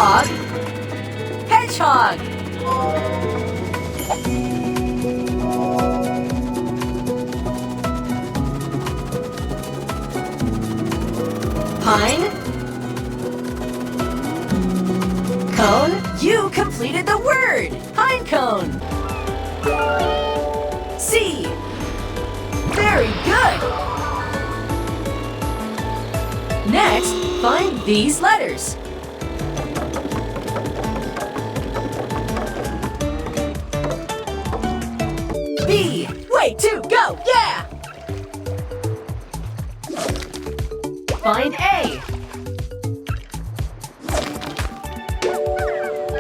Hog. Hedgehog. Pine. Cone. You completed the word. Pine cone. C. Very good. Next, find these letters. B. Way to go! Yeah! Find A.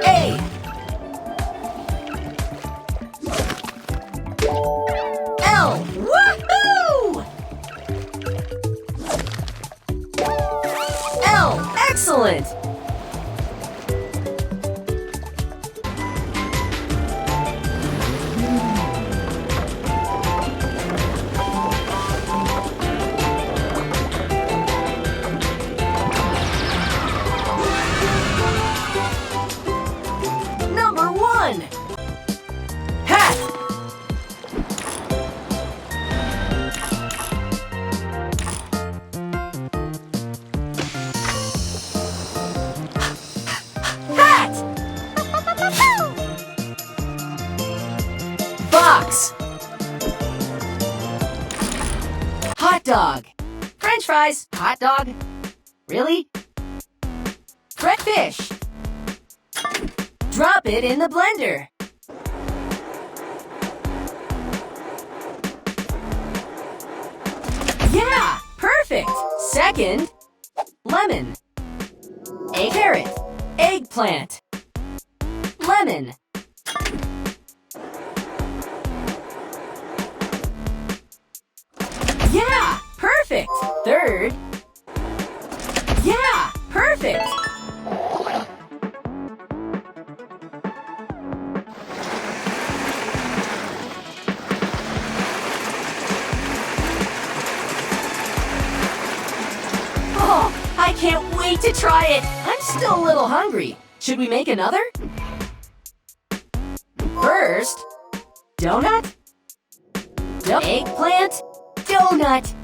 A. L. Woohoo! L. Excellent! Number 1. Hat. Hat. Box. Hot dog. French fries. Hot dog. Really? Fresh fish. Drop it in the blender. Yeah, perfect. Second, lemon. A carrot. Eggplant. Lemon. Yeah, perfect. Third. Yeah, perfect. Oh, I can't wait to try it. I'm still a little hungry. Should we make another? First, donut. Eggplant. Donut.